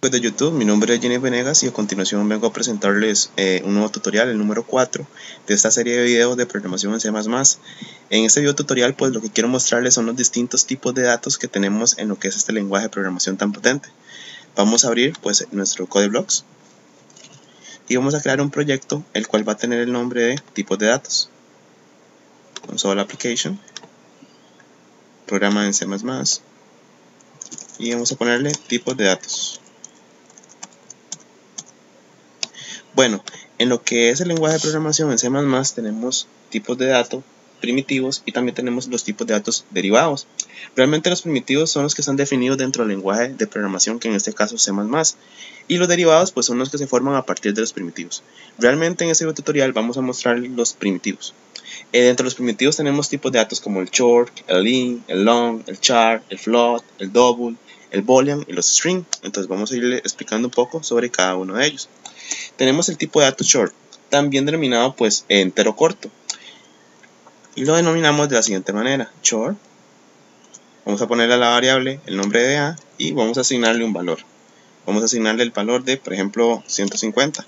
De YouTube, mi nombre es Jenny Venegas y a continuación vengo a presentarles un nuevo tutorial, el número 4 de esta serie de videos de programación en C++. En este video tutorial pues lo que quiero mostrarles son los distintos tipos de datos que tenemos en lo que es este lenguaje de programación tan potente. Vamos a abrir pues nuestro CodeBlocks y vamos a crear un proyecto el cual va a tener el nombre de tipos de datos. Console Application, programa en C++ y vamos a ponerle tipos de datos. Bueno, en lo que es el lenguaje de programación en C++ tenemos tipos de datos primitivos y también tenemos los tipos de datos derivados. Realmente los primitivos son los que están definidos dentro del lenguaje de programación, que en este caso es C++, y los derivados pues son los que se forman a partir de los primitivos. Realmente en este tutorial vamos a mostrar los primitivos. Dentro de los primitivos tenemos tipos de datos como el short, el int, el long, el char, el float, el double, el boolean y los string. Entonces vamos a irle explicando un poco sobre cada uno de ellos. Tenemos el tipo de dato short, también denominado pues entero corto, y lo denominamos de la siguiente manera: short. Vamos a ponerle a la variable el nombre de a y vamos a asignarle un valor. Vamos a asignarle el valor de, por ejemplo, 150.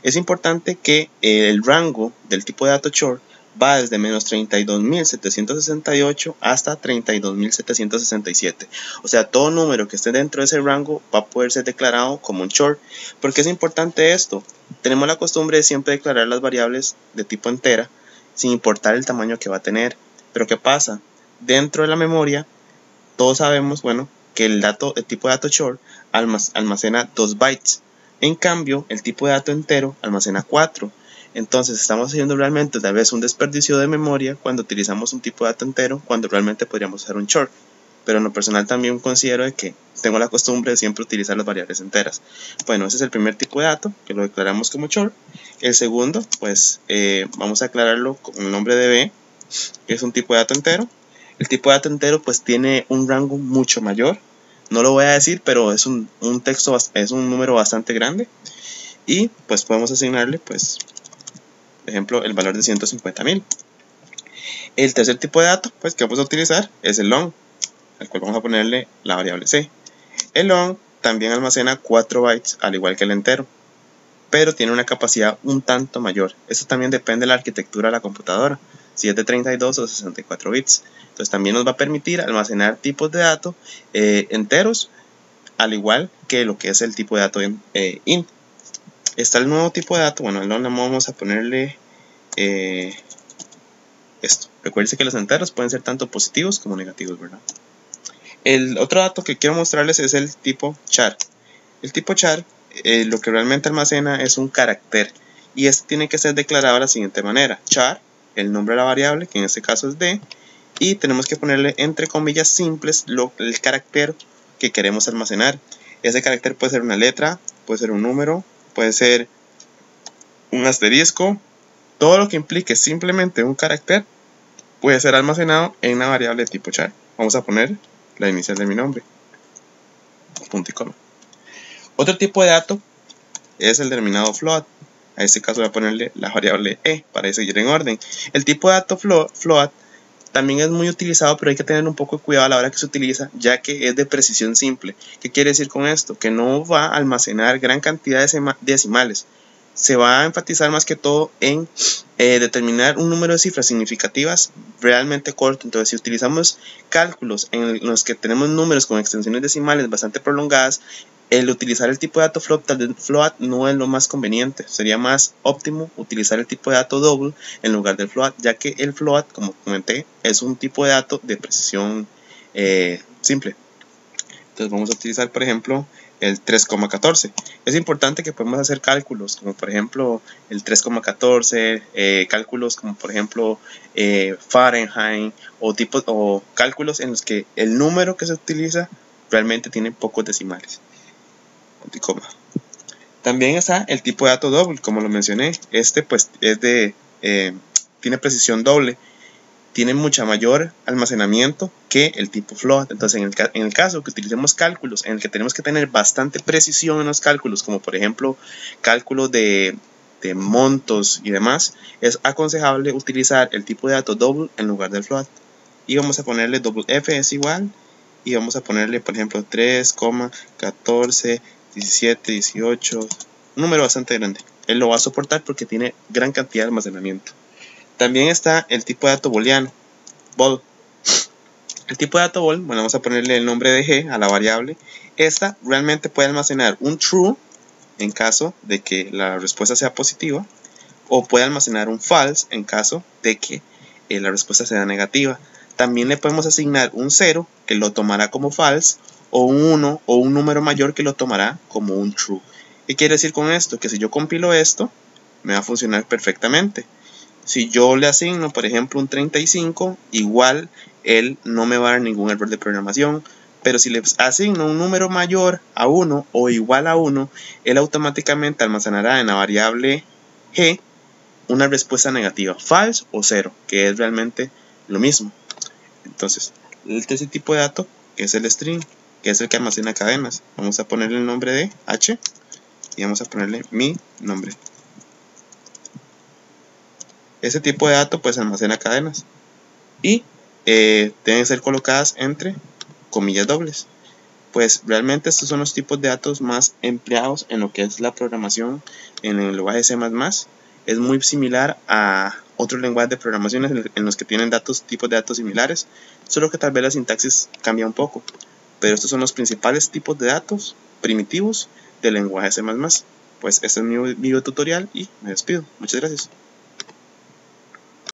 Es importante que el rango del tipo de dato short va desde menos 32.768 hasta 32.767. O sea, todo número que esté dentro de ese rango va a poder ser declarado como un short. ¿Por qué es importante esto? Tenemos la costumbre de siempre declarar las variables de tipo entera sin importar el tamaño que va a tener. Pero ¿qué pasa? Dentro de la memoria, todos sabemos, bueno, que el tipo de dato short almacena 2 bytes. En cambio, el tipo de dato entero almacena 4. Entonces estamos haciendo realmente tal vez un desperdicio de memoria cuando utilizamos un tipo de dato entero, cuando realmente podríamos hacer un short. Pero en lo personal también considero de que tengo la costumbre de siempre utilizar las variables enteras. Bueno, ese es el primer tipo de dato, que lo declaramos como short. El segundo, pues vamos a declararlo con el nombre de b, que es un tipo de dato entero. El tipo de dato entero pues tiene un rango mucho mayor. No lo voy a decir, pero es un número bastante grande. Y pues podemos asignarle pues, por ejemplo, el valor de 150.000. El tercer tipo de dato pues que vamos a utilizar es el long, al cual vamos a ponerle la variable c. El long también almacena 4 bytes al igual que el entero, pero tiene una capacidad un tanto mayor. Eso también depende de la arquitectura de la computadora, si es de 32 o 64 bits. Entonces también nos va a permitir almacenar tipos de datos enteros, al igual que lo que es el tipo de dato int. Está el nuevo tipo de dato, bueno, al long vamos a ponerle esto. Recuerden que los enteros pueden ser tanto positivos como negativos, ¿verdad? El otro dato que quiero mostrarles es el tipo char. El tipo char lo que realmente almacena es un carácter, y este tiene que ser declarado de la siguiente manera: char, el nombre de la variable, que en este caso es d, y tenemos que ponerle entre comillas simples el carácter que queremos almacenar. Ese carácter puede ser una letra, puede ser un número, puede ser un asterisco. Todo lo que implique simplemente un carácter puede ser almacenado en una variable de tipo char. Vamos a poner la inicial de mi nombre, punto y coma. Otro tipo de dato es el denominado float. A este caso voy a ponerle la variable e para seguir en orden. El tipo de dato float también es muy utilizado, pero hay que tener un poco de cuidado a la hora que se utiliza, ya que es de precisión simple. ¿Qué quiere decir con esto? Que no va a almacenar gran cantidad de decimales. Se va a enfatizar más que todo en determinar un número de cifras significativas realmente corto. Entonces, si utilizamos cálculos en los que tenemos números con extensiones decimales bastante prolongadas, el utilizar el tipo de dato float no es lo más conveniente. Sería más óptimo utilizar el tipo de dato double en lugar del float, ya que el float, como comenté, es un tipo de dato de precisión simple. Entonces vamos a utilizar, por ejemplo, el 3,14. Es importante que podemos hacer cálculos como por ejemplo el 3,14, cálculos como por ejemplo Fahrenheit, o cálculos en los que el número que se utiliza realmente tiene pocos decimales. También está el tipo de dato doble, como lo mencioné. Este pues tiene precisión doble, tiene mucha mayor almacenamiento que el tipo float. Entonces en el caso que utilicemos cálculos en el que tenemos que tener bastante precisión en los cálculos, como por ejemplo cálculos de montos y demás, es aconsejable utilizar el tipo de dato double en lugar del float. Y vamos a ponerle double f es igual, y vamos a ponerle por ejemplo 3,14 17, 18, un número bastante grande. Él lo va a soportar porque tiene gran cantidad de almacenamiento. También está el tipo de dato booleano, bool. El tipo de dato bool, bueno, vamos a ponerle el nombre de g a la variable. Esta realmente puede almacenar un true en caso de que la respuesta sea positiva, o puede almacenar un false en caso de que la respuesta sea negativa. También le podemos asignar un 0 que lo tomará como false, o un 1 o un número mayor que lo tomará como un true. ¿Qué quiere decir con esto? Que si yo compilo esto, me va a funcionar perfectamente. Si yo le asigno, por ejemplo, un 35, igual él no me va a dar ningún error de programación. Pero si le asigno un número mayor a 1 o igual a 1, él automáticamente almacenará en la variable g una respuesta negativa, false o 0, que es realmente lo mismo. Entonces, el tercer tipo de dato, que es el string, que es el que almacena cadenas, vamos a ponerle el nombre de h y vamos a ponerle mi nombre. Ese tipo de dato pues almacena cadenas y deben ser colocadas entre comillas dobles. Pues realmente estos son los tipos de datos más empleados en lo que es la programación en el lenguaje C++. Es muy similar a otros lenguajes de programación en los que tienen tipos de datos similares, solo que tal vez la sintaxis cambia un poco. Pero estos son los principales tipos de datos primitivos del lenguaje C++. Pues este es mi video tutorial y me despido. Muchas gracias.